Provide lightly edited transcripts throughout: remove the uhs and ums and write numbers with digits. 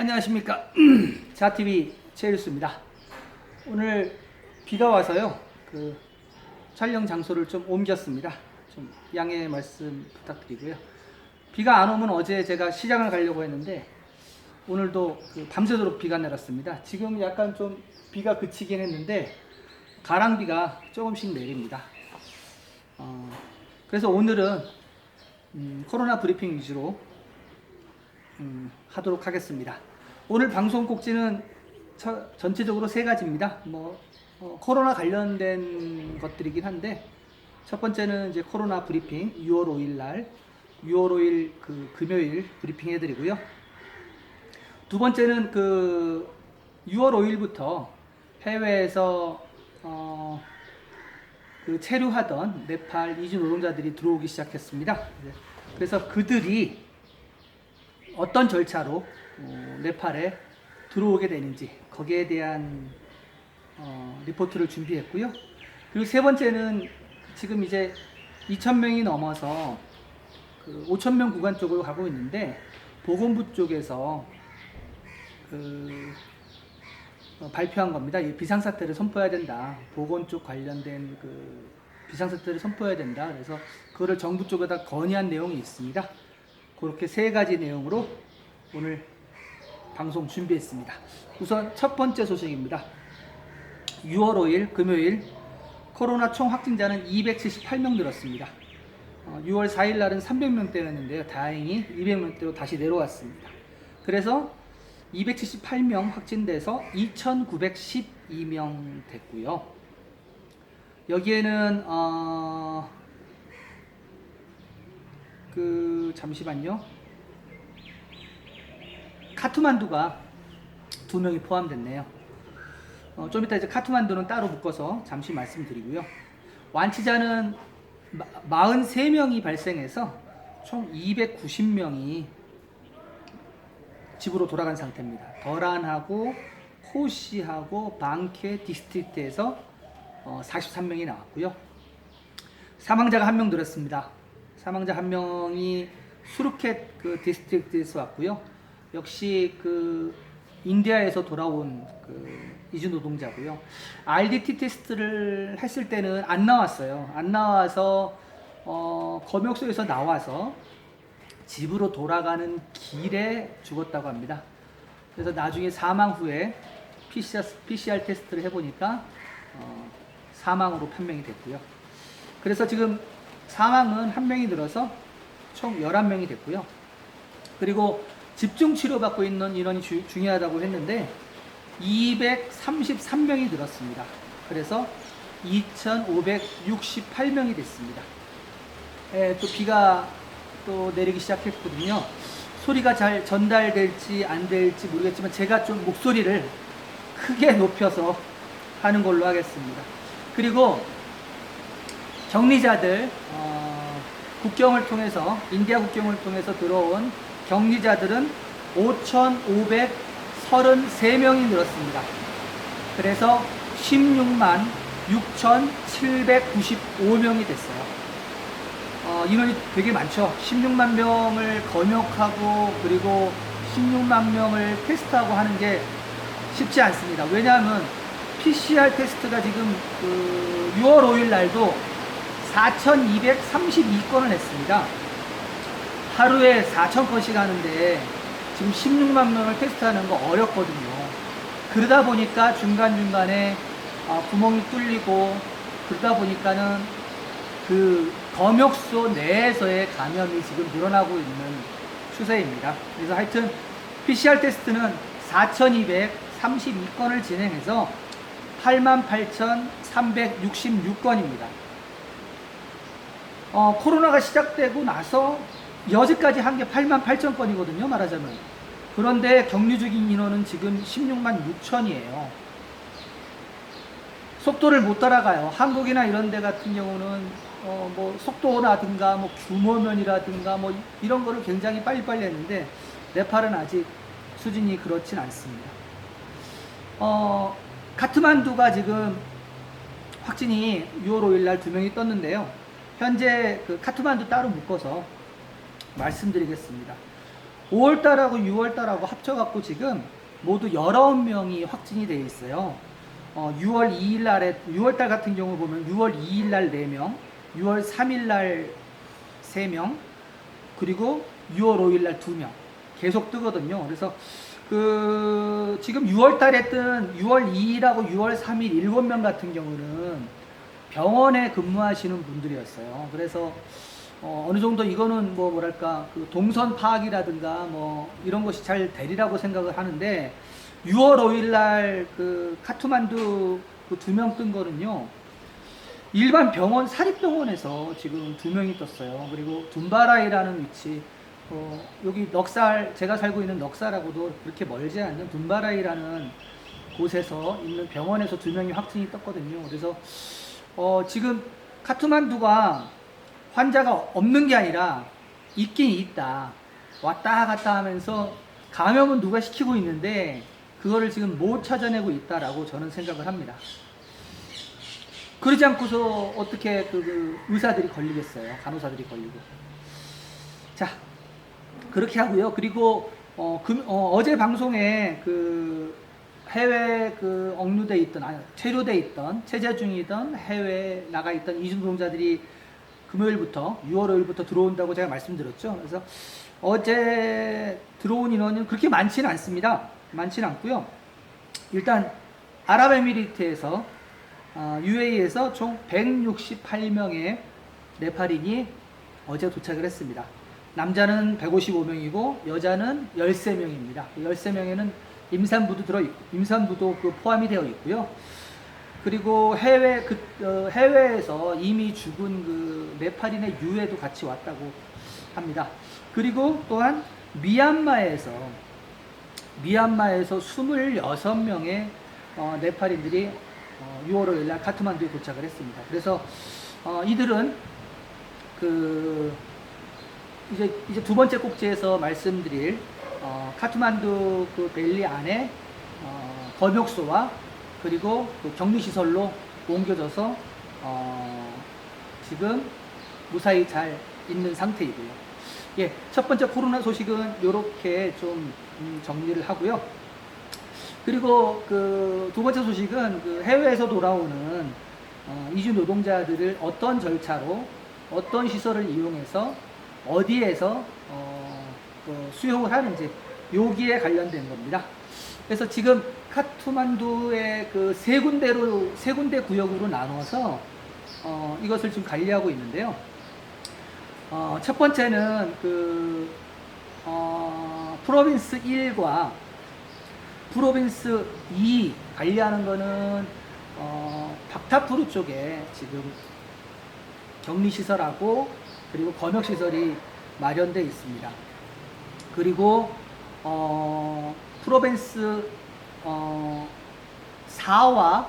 안녕하십니까. 자TV 최일수입니다. 오늘 비가 와서요, 촬영 장소를 좀 옮겼습니다. 좀 양해 말씀 부탁드리고요. 비가 안 오면 어제 제가 시장을 가려고 했는데 오늘도 밤새도록 비가 내렸습니다. 지금 약간 좀 비가 그치긴 했는데 가랑비가 조금씩 내립니다. 그래서 오늘은 코로나 브리핑 위주로 하도록 하겠습니다. 오늘 방송 꼭지는 전체적으로 세 가지입니다. 코로나 관련된 것들이긴 한데, 첫 번째는 이제 코로나 브리핑 6월 5일 날 6월 5일 금요일 브리핑 해드리고요. 두 번째는 6월 5일부터 해외에서 체류하던 네팔 이주 노동자들이 들어오기 시작했습니다. 그래서 그들이 어떤 절차로 네팔에 들어오게 되는지 거기에 대한 리포트를 준비했고요. 그리고 세 번째는 지금 이제 2,000명이 넘어서 5,000명 구간 쪽으로 가고 있는데, 보건부 쪽에서 발표한 겁니다. 비상사태를 선포해야 된다. 보건 쪽 관련된 비상사태를 선포해야 된다. 그래서 그거를 정부 쪽에다 건의한 내용이 있습니다. 그렇게 세 가지 내용으로 오늘 방송 준비했습니다. 우선 첫 번째 소식입니다. 6월 5일 금요일 코로나 총 확진자는 278명 늘었습니다. 6월 4일 날은 300명대였는데요. 다행히 200명대로 다시 내려왔습니다. 그래서 278명 확진돼서 2,912명 됐고요. 여기에는 잠시만요. 카트만두가 2명이 포함됐네요. 좀 이따 이제 카트만두는 따로 묶어서 잠시 말씀드리고요. 완치자는 43명이 발생해서 총 290명이 집으로 돌아간 상태입니다. 더란하고 코시하고 방케 디스트릭트에서 43명이 나왔고요. 사망자가 1명 늘었습니다. 사망자 1명이 수르켓 디스트릭트에서 왔고요. 역시 인디아에서 돌아온 이주 노동자고요. RDT 테스트를 했을 때는 안 나왔어요. 안 나와서 검역소에서 나와서 집으로 돌아가는 길에 죽었다고 합니다. 그래서 나중에 사망 후에 PCR 테스트를 해보니까 사망으로 판명이 됐고요. 그래서 지금 사망은 1명이 늘어서 총 11명이 됐고요. 그리고 집중 치료받고 있는 인원이 중요하다고 했는데 233명이 늘었습니다. 그래서 2,568명이 됐습니다. 또 비가 또 내리기 시작했거든요. 소리가 잘 전달될지 안 될지 모르겠지만 제가 좀 목소리를 크게 높여서 하는 걸로 하겠습니다. 그리고 격리자들, 국경을 통해서, 인디아 국경을 통해서 들어온 격리자들은 5,533명이 늘었습니다. 그래서 16만 6,795명이 됐어요. 인원이 되게 많죠. 16만 명을 검역하고 그리고 16만 명을 테스트하고 하는 게 쉽지 않습니다. 왜냐하면 PCR 테스트가 지금 6월 5일 날도 4,232건을 했습니다. 하루에 4,000건씩 하는데 지금 16만 명을 테스트하는 거 어렵거든요. 그러다 보니까 중간중간에 구멍이 뚫리고, 그러다 보니까는 검역소 내에서의 감염이 지금 늘어나고 있는 추세입니다. 그래서 하여튼 PCR 테스트는 4,232건을 진행해서 88,366건입니다. 코로나가 시작되고 나서 여지까지 한 게 88,000건이거든요, 말하자면. 그런데 격리 중인 인원은 지금 16만 6천이에요. 속도를 못 따라가요. 한국이나 이런 데 같은 경우는 속도라든가 규모면이라든가 이런 거를 굉장히 빨리빨리 했는데 네팔은 아직 수준이 그렇진 않습니다. 카트만두가 지금 확진이 6월 5일 날 2명이 떴는데요. 현재 카트만두 따로 묶어서 말씀드리겠습니다. 5월달하고 6월달하고 합쳐갖고 지금 모두 19명이 확진이 되어 있어요. 6월 2일 날에, 6월달 같은 경우 보면 6월 2일 날 4명, 6월 3일 날 3명, 그리고 6월 5일 날 2명. 계속 뜨거든요. 그래서 지금 6월 달에 뜬 6월 2일하고 6월 3일 7명 같은 경우는 병원에 근무하시는 분들이었어요. 그래서 어느 정도 이거는 뭐랄까 그 동선 파악이라든가 뭐 이런 것이 잘 되리라고 생각을 하는데 6월 5일 날 그 카트만두 그 2명 뜬 거는요. 일반 병원 사립병원에서 지금 2명이 떴어요. 그리고 둠바라이라는 위치 여기 넉살, 제가 살고 있는 넉살하고도 그렇게 멀지 않는 둠바라이라는 곳에서 있는 병원에서 2명이 확진이 떴거든요. 그래서 지금 카트만두가 환자가 없는 게 아니라 있긴 있다. 왔다 갔다 하면서 감염은 누가 시키고 있는데 그거를 지금 못 찾아내고 있다라고 저는 생각을 합니다. 그러지 않고서 어떻게 그 의사들이 걸리겠어요. 간호사들이 걸리고. 자, 그렇게 하고요. 그리고 어제 방송에 그 해외 그 억류돼 있던, 체류돼 있던, 체제 중이던 해외 나가 있던 이주 노동자들이 금요일부터 6월 5일부터 들어온다고 제가 말씀드렸죠. 그래서 어제 들어온 인원은 그렇게 많지는 않습니다. 많지는 않고요. 일단 아랍에미리트에서 UAE에서 총 168명의 네팔인이 어제 도착을 했습니다. 남자는 155명이고 여자는 13명입니다. 13명에는 임산부도 들어있고, 임산부도 포함이 되어 있고요. 그리고 해외에서 이미 죽은 그 네팔인의 유해도 같이 왔다고 합니다. 그리고 또한 미얀마에서 26명의 네팔인들이 6월 5일 날 카트만두에 도착을 했습니다. 그래서 이들은 이제 두 번째 꼭지에서 말씀드릴 카트만두 그 밸리 안에 검역소와 그리고 그 격리시설로 옮겨져서 지금 무사히 잘 있는 상태이고요. 예, 첫 번째 코로나 소식은 이렇게 좀 정리를 하고요. 그리고 그 두 번째 소식은 그 해외에서 돌아오는 이주 노동자들을 어떤 절차로 어떤 시설을 이용해서 어디에서 수용을 하는지 여기에 관련된 겁니다. 그래서 지금 카트만두의 그 세 군데 구역으로 나눠서 이것을 지금 관리하고 있는데요. 첫 번째는 프로빈스 1과 프로빈스 2 관리하는 거는 박타푸르 쪽에 지금 격리시설하고 그리고 검역시설이 마련되어 있습니다. 그리고 프로벤스 4와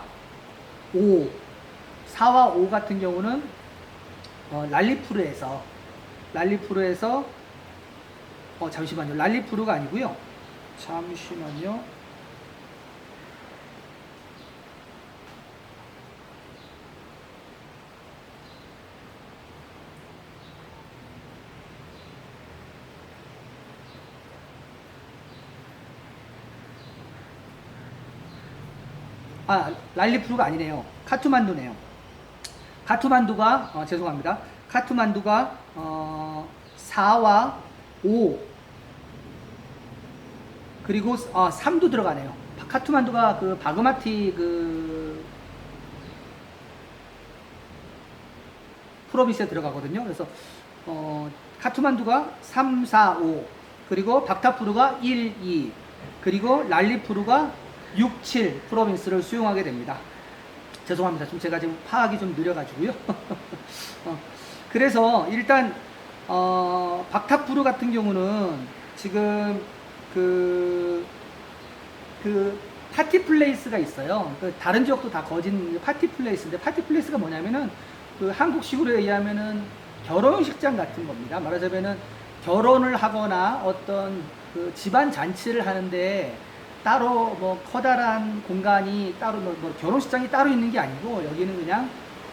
5 같은 경우는 랄리푸르에서 잠시만요. 랄리푸르가 아니고요. 잠시만요. 랄리푸르가 아니네요. 카트만두네요. 카트만두가 죄송합니다. 카트만두가 4와 5 그리고 3도 들어가네요. 카트만두가 그 바그마티 그 프로빈스에 들어가거든요. 그래서 카트만두가 3, 4, 5 그리고 박타푸르가 1, 2 그리고 랄리푸르가 6, 7 프로빈스를 수용하게 됩니다. 죄송합니다. 제가 지금 파악이 좀 느려가지고요. 그래서 일단 박타푸르 같은 경우는 지금 그 파티 플레이스가 있어요. 다른 지역도 다 거진 파티 플레이스인데 파티 플레이스가 뭐냐면은 그 한국식으로 얘기하면은 결혼식장 같은 겁니다. 말하자면은 결혼을 하거나 어떤 그 집안 잔치를 하는데 따로 뭐 커다란 공간이 따로 뭐 결혼식장이 따로 있는 게 아니고 여기는 그냥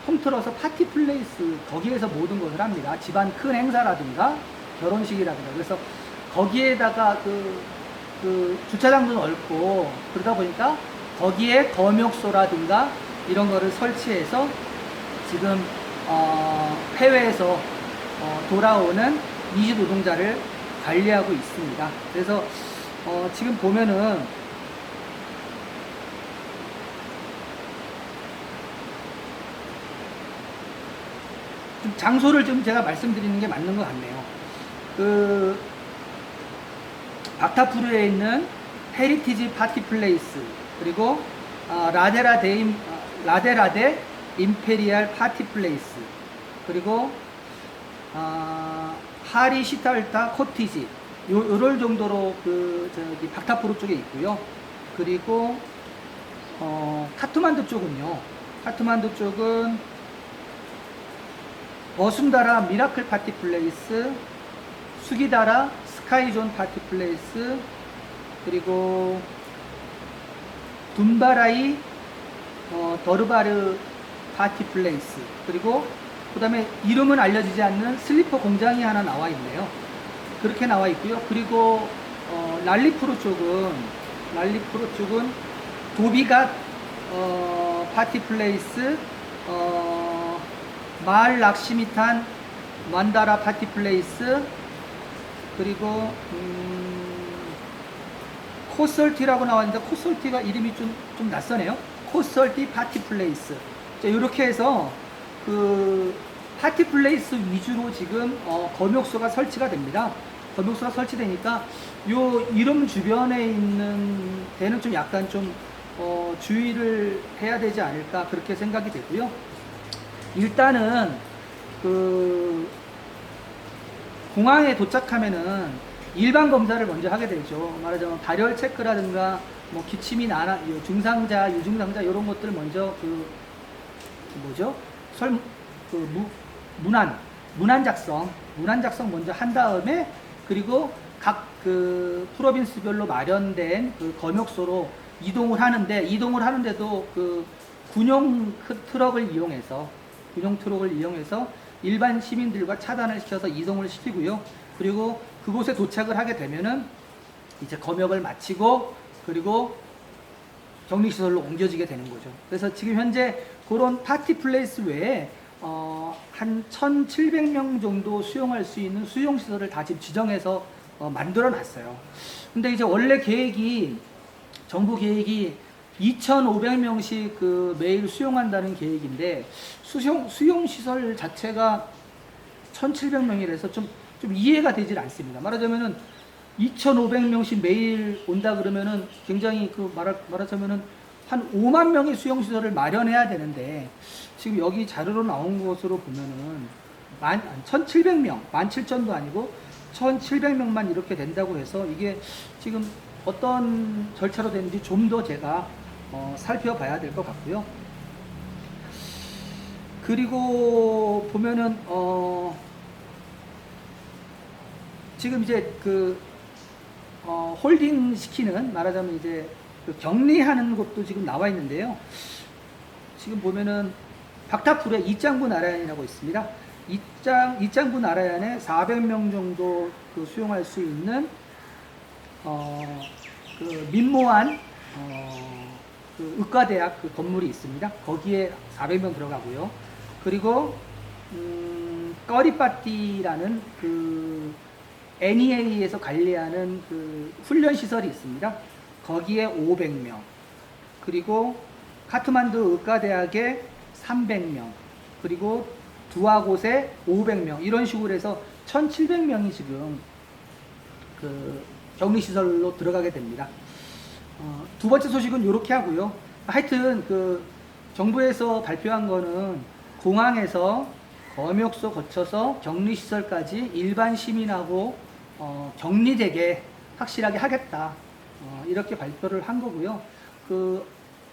통틀어서 파티 플레이스 거기에서 모든 것을 합니다. 집안 큰 행사라든가 결혼식이라든가. 그래서 거기에다가 그 주차장도 넓고 그러다 보니까 거기에 검역소라든가 이런 거를 설치해서 지금 해외에서 돌아오는 이주 노동자를 관리하고 있습니다. 그래서 지금 보면은 좀 장소를 좀 제가 말씀드리는 게 맞는 것 같네요. 그 박타푸르에 있는 헤리티지 파티 플레이스, 그리고 라데라데 임페리알 파티 플레이스, 그리고 하리 시탈타 코티지, 요럴 정도로 저기 박타푸르 쪽에 있고요. 그리고 카트만두 쪽은요. 카트만두 쪽은 버순다라 미라클 파티 플레이스, 수기다라 스카이존 파티 플레이스, 그리고 둔바라이 더르바르 파티 플레이스, 그리고 그 다음에 이름은 알려지지 않는 슬리퍼 공장이 하나 나와 있네요. 그렇게 나와 있고요. 그리고 랄리프로 쪽은 도비갓 파티 플레이스, 마을 락시미탄 만다라 파티 플레이스, 그리고 코설티라고 나왔는데 코설티가 이름이 좀 낯서네요. 코설티 파티 플레이스. 자, 이렇게 해서 그 파티 플레이스 위주로 지금 검역소가 설치가 됩니다. 검역소가 설치되니까 요 이름 주변에 있는 데는 좀 약간 좀 주의를 해야 되지 않을까 그렇게 생각이 되고요. 일단은 그 공항에 도착하면은 일반 검사를 먼저 하게 되죠. 말하자면 발열 체크라든가 뭐 기침이 나나 중상자, 유증상자 이런 것들 먼저 문안 작성 먼저 한 다음에, 그리고 각 그 프로빈스별로 마련된 그 검역소로 이동을 하는데도 그 군용 트럭을 이용해서 일반 시민들과 차단을 시켜서 이동을 시키고요. 그리고 그곳에 도착을 하게 되면은 이제 검역을 마치고 그리고 격리시설로 옮겨지게 되는 거죠. 그래서 지금 현재 그런 파티 플레이스 외에 한 1,700명 정도 수용할 수 있는 수용시설을 다 지금 지정해서 만들어 놨어요. 근데 이제 원래 정부 계획이 2,500명씩 매일 수용한다는 계획인데 수용시설 자체가 1,700명이라서 좀 이해가 되질 않습니다. 말하자면은 2,500명씩 매일 온다 그러면은 굉장히 말하자면은 한 5만 명의 수용시설을 마련해야 되는데, 지금 여기 자료로 나온 것으로 보면은 1,700명, 17,000도 아니고 1,700명만 이렇게 된다고 해서 이게 지금 어떤 절차로 되는지 좀 더 제가 살펴봐야 될 것 같고요. 그리고 보면은 지금 이제 홀딩 시키는, 말하자면 이제 격리하는 곳도 지금 나와 있는데요. 지금 보면은 박타푸르에 이짱구 나라얀이라고 있습니다. 이짱구 나라얀에 400명 정도 수용할 수 있는 민모한 의과대학 건물이 있습니다. 거기에 400명 들어가고요. 그리고 꺼리빠띠라는 NEA에서 관리하는 훈련 시설이 있습니다. 거기에 500명. 그리고 카트만두 의과대학에 300명. 그리고 두아 곳에 500명. 이런 식으로 해서 1,700명이 지금 격리시설로 들어가게 됩니다. 두 번째 소식은 이렇게 하고요. 하여튼 정부에서 발표한 거는 공항에서 검역소 거쳐서 격리시설까지 일반 시민하고 격리되게 확실하게 하겠다. 이렇게 발표를 한 거고요.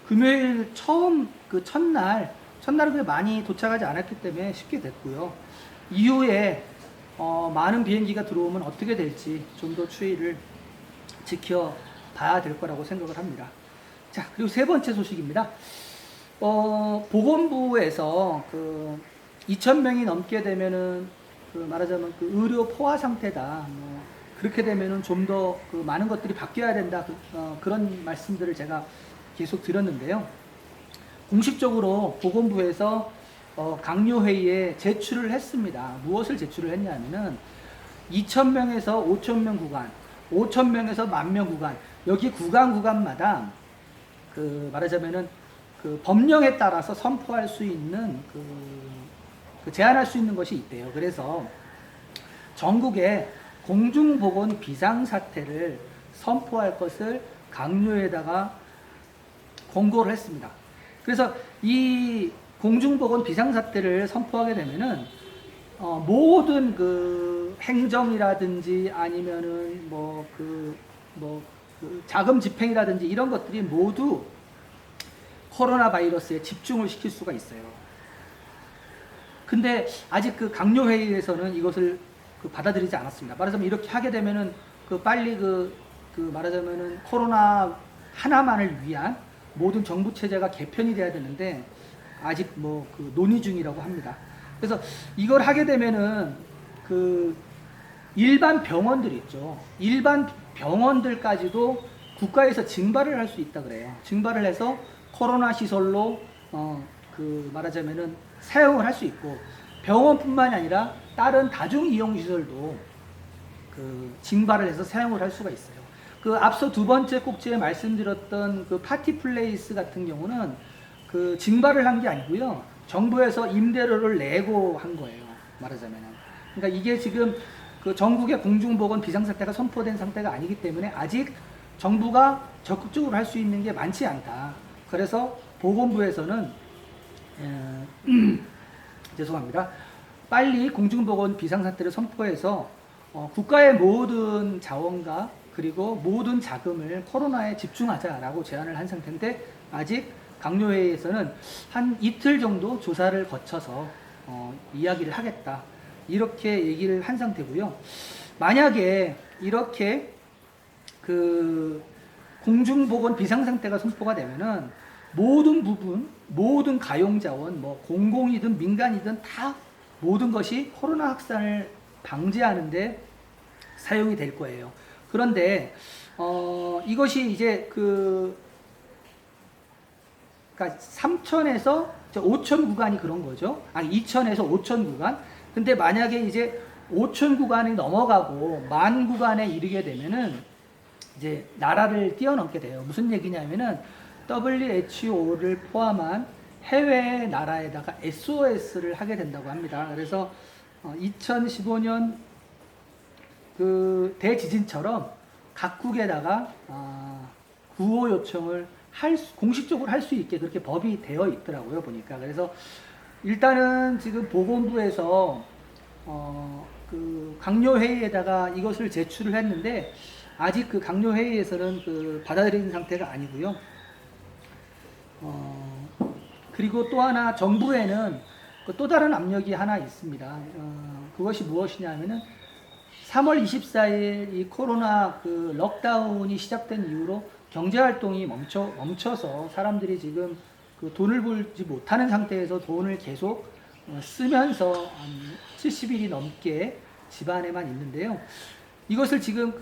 금요일 첫날은 그렇게 많이 도착하지 않았기 때문에 쉽게 됐고요. 이후에 많은 비행기가 들어오면 어떻게 될지 좀 더 추이를 지켜봐야 될 거라고 생각을 합니다. 자, 그리고 세 번째 소식입니다. 보건부에서 2,000명이 넘게 되면은 말하자면 의료 포화 상태다, 그렇게 되면은 좀 더 그 많은 것들이 바뀌어야 된다. 그런 말씀들을 제가 계속 드렸는데요. 공식적으로 보건부에서 강요회의에 제출을 했습니다. 무엇을 제출을 했냐면은 2,000명에서 5,000명 구간, 5,000명에서 10,000명 구간, 여기 구간마다 말하자면은 그 법령에 따라서 선포할 수 있는 제한할 수 있는 것이 있대요. 그래서 전국에 공중보건 비상사태를 선포할 것을 강요에다가 권고를 했습니다. 그래서 이 공중보건 비상사태를 선포하게 되면은 모든 그 행정이라든지 아니면은 자금 집행이라든지 이런 것들이 모두 코로나 바이러스에 집중을 시킬 수가 있어요. 근데 아직 그 강요회의에서는 이것을 받아들이지 않았습니다. 말하자면 이렇게 하게 되면은 빨리 말하자면은 코로나 하나만을 위한 모든 정부 체제가 개편이 돼야 되는데 아직 논의 중이라고 합니다. 그래서 이걸 하게 되면은 일반 병원들 있죠. 일반 병원들까지도 국가에서 증발을 할 수 있다 그래요. 증발을 해서 코로나 시설로 말하자면은 사용을 할 수 있고, 병원뿐만이 아니라 다른 다중 이용 시설도 증발을 해서 사용을 할 수가 있어요. 앞서 두 번째 꼭지에 말씀드렸던 파티 플레이스 같은 경우는 증발을 한 게 아니고요. 정부에서 임대료를 내고 한 거예요. 말하자면. 그러니까 이게 지금 전국의 공중보건 비상사태가 선포된 상태가 아니기 때문에 아직 정부가 적극적으로 할 수 있는 게 많지 않다. 그래서 보건부에서는 죄송합니다. 빨리 공중보건 비상사태를 선포해서 국가의 모든 자원과 그리고 모든 자금을 코로나에 집중하자라고 제안을 한 상태인데, 아직 강요회의에서는 한 이틀 정도 조사를 거쳐서 이야기를 하겠다, 이렇게 얘기를 한 상태고요. 만약에 이렇게 공중보건 비상상태가 선포가 되면은 모든 부분, 모든 가용자원, 공공이든 민간이든 다 모든 것이 코로나 확산을 방지하는데 사용이 될 거예요. 그런데 이것이 이제 그러니까 3,000에서 5,000 구간이 그런 거죠. 2,000에서 5,000 구간. 근데 만약에 이제 5,000 구간이 넘어가고 10,000 구간에 이르게 되면은 이제 나라를 뛰어넘게 돼요. 무슨 얘기냐면은 WHO를 포함한 해외 나라에다가 SOS를 하게 된다고 합니다. 그래서 2015년 대지진처럼 각국에다가 구호 요청을 공식적으로 할 수 있게 그렇게 법이 되어 있더라고요, 보니까. 그래서 일단은 지금 보건부에서 강요회의에다가 이것을 제출을 했는데 아직 강요회의에서는 받아들이는 상태가 아니고요. 그리고 또 하나, 정부에는 또 다른 압력이 하나 있습니다. 그것이 무엇이냐면은 3월 24일 이 코로나 록다운이 시작된 이후로 경제활동이 멈춰서 사람들이 지금 돈을 벌지 못하는 상태에서 돈을 계속 쓰면서 70일이 넘게 집안에만 있는데요. 이것을 지금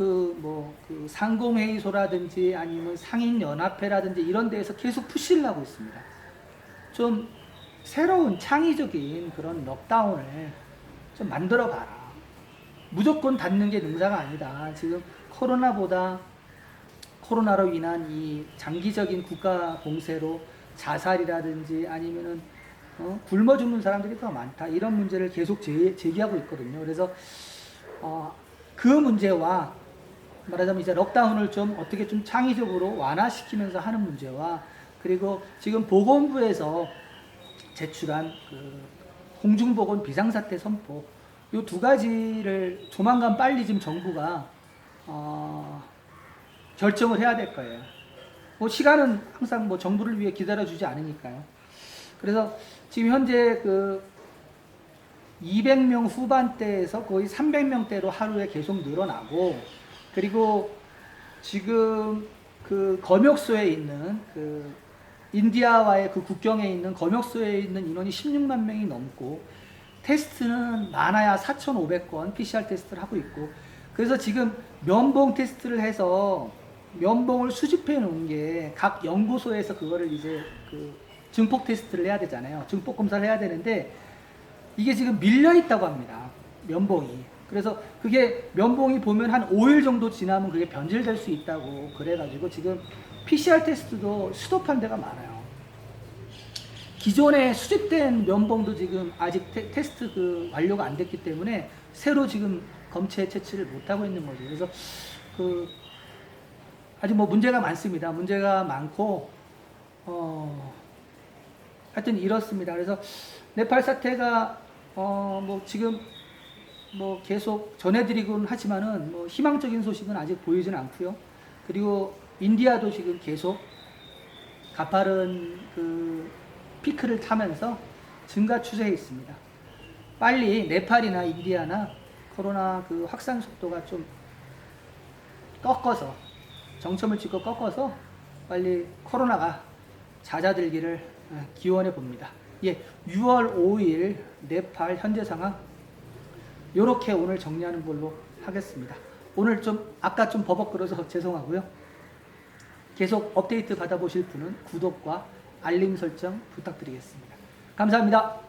상공회의소라든지 아니면 상인연합회라든지 이런 데에서 계속 푸시를 하고 있습니다. 좀 새로운 창의적인 그런 록다운을 좀 만들어 봐라. 무조건 닫는 게 능사가 아니다. 지금 코로나로 인한 이 장기적인 국가 공세로 자살이라든지 아니면은 굶어 죽는 사람들이 더 많다. 이런 문제를 계속 제기하고 있거든요. 그래서 그 문제와 말하자면 이제 록다운을 좀 어떻게 좀 창의적으로 완화시키면서 하는 문제와, 그리고 지금 보건부에서 제출한 공중보건 비상사태 선포, 이 두 가지를 조만간 빨리 지금 정부가 결정을 해야 될 거예요. 시간은 항상 정부를 위해 기다려주지 않으니까요. 그래서 지금 현재 200명 후반대에서 거의 300명대로 하루에 계속 늘어나고, 그리고 지금 검역소에 있는 인디아와의 국경에 있는 검역소에 있는 인원이 16만 명이 넘고, 테스트는 많아야 4,500건 PCR 테스트를 하고 있고, 그래서 지금 면봉 테스트를 해서 면봉을 수집해 놓은 게 각 연구소에서 그거를 이제 그 증폭 테스트를 해야 되잖아요. 증폭 검사를 해야 되는데 이게 지금 밀려 있다고 합니다. 면봉이. 그래서 그게 면봉이 보면 한 5일 정도 지나면 그게 변질될 수 있다고 그래가지고 지금 PCR 테스트도 스톱한 데가 많아요. 기존에 수집된 면봉도 지금 아직 테스트 그 완료가 안 됐기 때문에 새로 지금 검체 채취를 못 하고 있는 거죠. 그래서 그 아직 뭐 문제가 많습니다. 문제가 많고 하여튼 이렇습니다. 그래서 네팔 사태가 뭐 지금 뭐 계속 전해드리곤 하지만은 뭐 희망적인 소식은 아직 보이지는 않고요. 그리고 인디아도 지금 계속 가파른 그 피크를 타면서 증가 추세에 있습니다. 빨리 네팔이나 인디아나 코로나 그 확산 속도가 좀 꺾어서 정점을 찍고 꺾어서 빨리 코로나가 잦아들기를 기원해 봅니다. 예, 6월 5일 네팔 현재 상황 요렇게 오늘 정리하는 걸로 하겠습니다. 오늘 좀 아까 좀 버벅거려서 죄송하고요. 계속 업데이트 받아보실 분은 구독과 알림 설정 부탁드리겠습니다. 감사합니다.